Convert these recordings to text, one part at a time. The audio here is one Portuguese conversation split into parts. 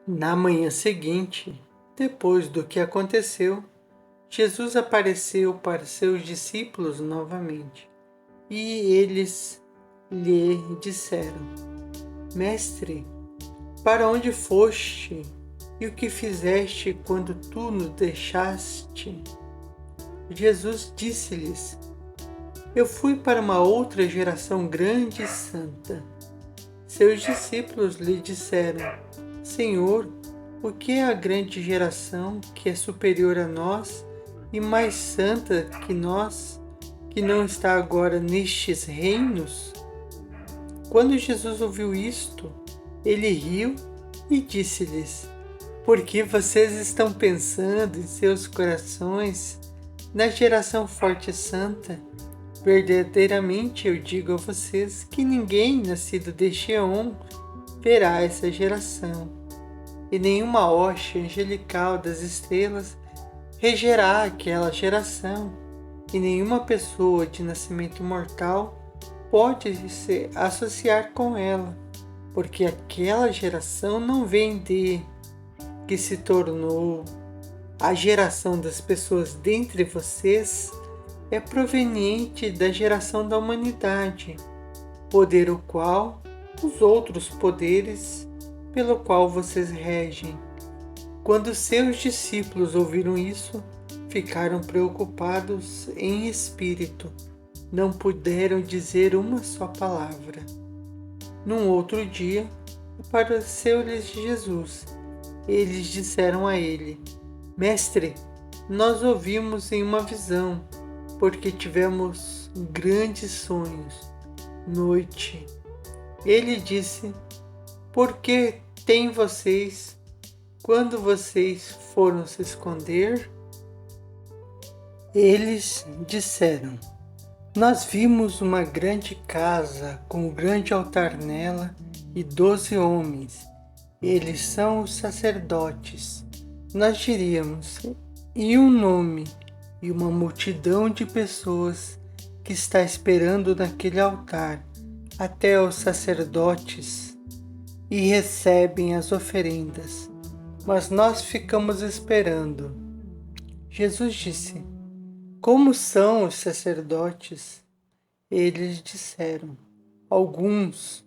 Na manhã seguinte, depois do que aconteceu, Jesus apareceu para seus discípulos novamente, e eles lhe disseram: Mestre, para onde foste e o que fizeste quando tu nos deixaste? Jesus disse-lhes: Eu fui para uma outra geração grande e santa. Seus discípulos lhe disseram: Senhor, o que é a grande geração que é superior a nós e mais santa que nós, que não está agora nestes reinos? Quando Jesus ouviu isto, ele riu e disse-lhes: Por que vocês estão pensando em seus corações na geração forte e santa? Verdadeiramente eu digo a vocês que ninguém nascido de Sheom verá essa geração, e nenhuma hoste angelical das estrelas regerá aquela geração, e nenhuma pessoa de nascimento mortal pode se associar com ela, porque aquela geração não vem de que se tornou a geração das pessoas dentre vocês, é proveniente da geração da humanidade, poder o qual os outros poderes pelo qual vocês regem. Quando seus discípulos ouviram isso, ficaram preocupados em espírito, não puderam dizer uma só palavra. Num outro dia, apareceu-lhes Jesus. Eles disseram a ele: Mestre, nós ouvimos em uma visão, porque tivemos grandes sonhos. Noite. Ele disse: Por que têm vocês, quando vocês foram se esconder? Eles disseram: Nós vimos uma grande casa com um grande altar nela e 12 homens. Eles são os sacerdotes. Nós diríamos: E um nome e uma multidão de pessoas que está esperando naquele altar até os sacerdotes e recebem as oferendas, mas nós ficamos esperando. Jesus disse: Como são os sacerdotes? Eles disseram: Alguns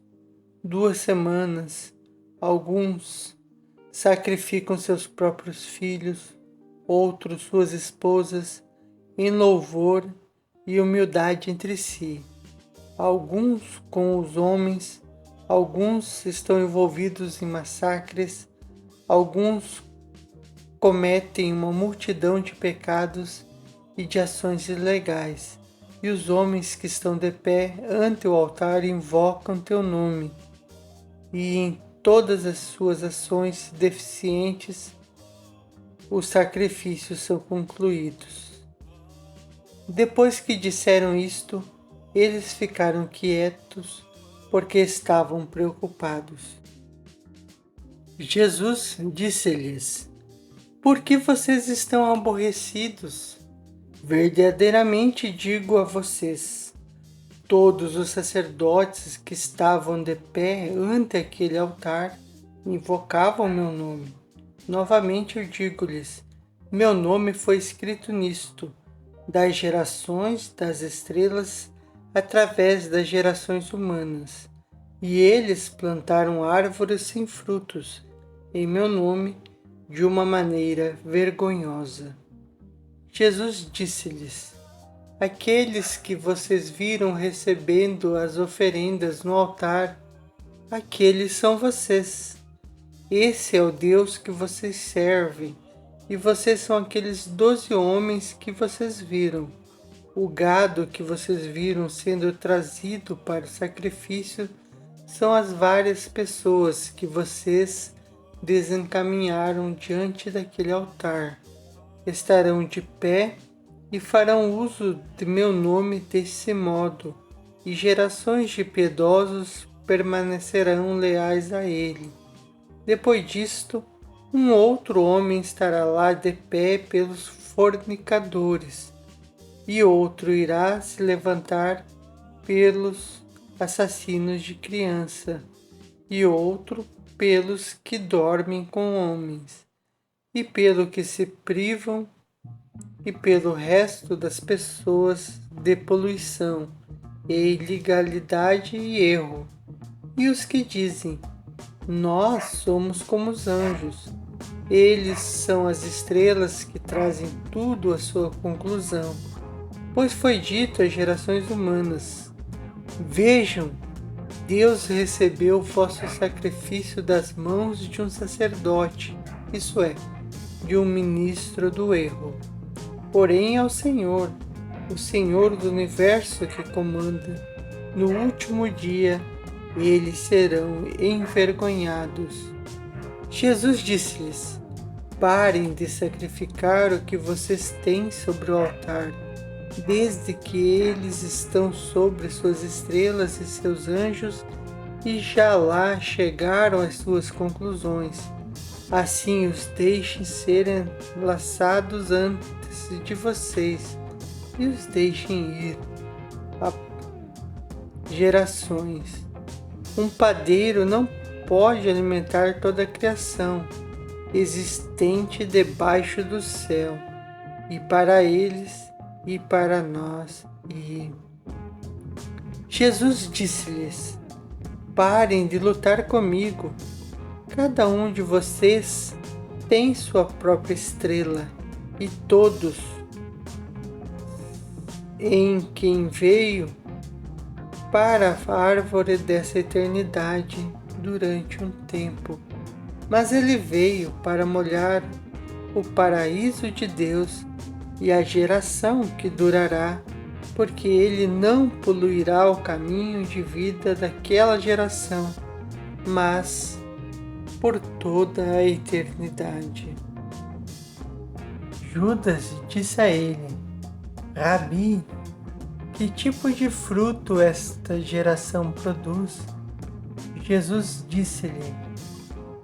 2 semanas, alguns sacrificam seus próprios filhos, outros suas esposas, em louvor e humildade entre si. Alguns com os homens, alguns estão envolvidos em massacres, alguns cometem uma multidão de pecados e de ações ilegais, e os homens que estão de pé ante o altar invocam teu nome, e em todas as suas ações deficientes os sacrifícios são concluídos. Depois que disseram isto, eles ficaram quietos, porque estavam preocupados. Jesus disse-lhes: Por que vocês estão aborrecidos? Verdadeiramente digo a vocês, todos os sacerdotes que estavam de pé ante aquele altar invocavam meu nome. Novamente eu digo-lhes, meu nome foi escrito nisto, das gerações das estrelas através das gerações humanas. E eles plantaram árvores sem frutos em meu nome de uma maneira vergonhosa. Jesus disse-lhes: Aqueles que vocês viram recebendo as oferendas no altar, aqueles são vocês. Esse é o Deus que vocês servem, e vocês são aqueles 12 homens que vocês viram. O gado que vocês viram sendo trazido para o sacrifício são as várias pessoas que vocês desencaminharam diante daquele altar. Estarão de pé e farão uso de meu nome desse modo, e gerações de piedosos permanecerão leais a ele. Depois disto, um outro homem estará lá de pé pelos fornicadores, e outro irá se levantar pelos assassinos de criança, e outro pelos que dormem com homens, e pelo que se privam, e pelo resto das pessoas de poluição, e ilegalidade e erro, e os que dizem: nós somos como os anjos. Eles são as estrelas que trazem tudo à sua conclusão. Pois foi dito às gerações humanas: vejam, Deus recebeu o vosso sacrifício das mãos de um sacerdote, isso é, de um ministro do erro. Porém é o Senhor do universo que comanda. No último dia, eles serão envergonhados. Jesus disse-lhes: parem de sacrificar o que vocês têm sobre o altar, desde que eles estão sobre suas estrelas e seus anjos e já lá chegaram às suas conclusões. Assim os deixem serem laçados antes de vocês e os deixem ir a gerações. Um padeiro não pode alimentar toda a criação existente debaixo do céu, e para eles e para nós. E Jesus disse-lhes: parem de lutar comigo. Cada um de vocês tem sua própria estrela, e todos em quem veio para a árvore dessa eternidade durante um tempo. Mas ele veio para molhar o paraíso de Deus e a geração que durará, porque ele não poluirá o caminho de vida daquela geração, mas por toda a eternidade. Judas disse a ele: Rabi, que tipo de fruto esta geração produz? Jesus disse-lhe: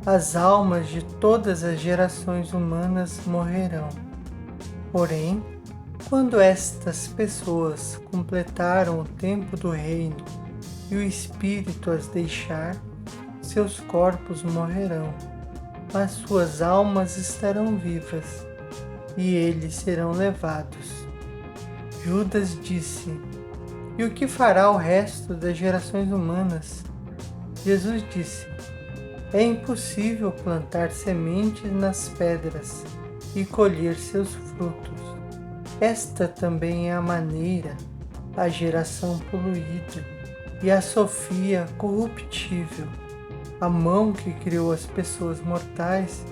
as almas de todas as gerações humanas morrerão. Porém, quando estas pessoas completaram o tempo do reino e o Espírito as deixar, seus corpos morrerão, mas suas almas estarão vivas, e eles serão levados. Judas disse: e o que fará o resto das gerações humanas? Jesus disse: é impossível plantar sementes nas pedras e colher seus frutos. Esta também é a maneira, a geração poluída e a sofia corruptível, a mão que criou as pessoas mortais,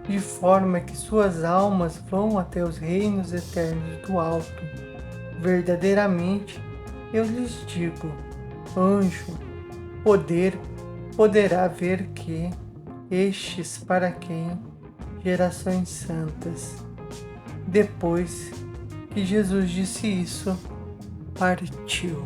de forma que suas almas vão até os reinos eternos do alto. Verdadeiramente, eu lhes digo, anjo, poderá ver que estes para quem gerações santas. Depois que Jesus disse isso, partiu.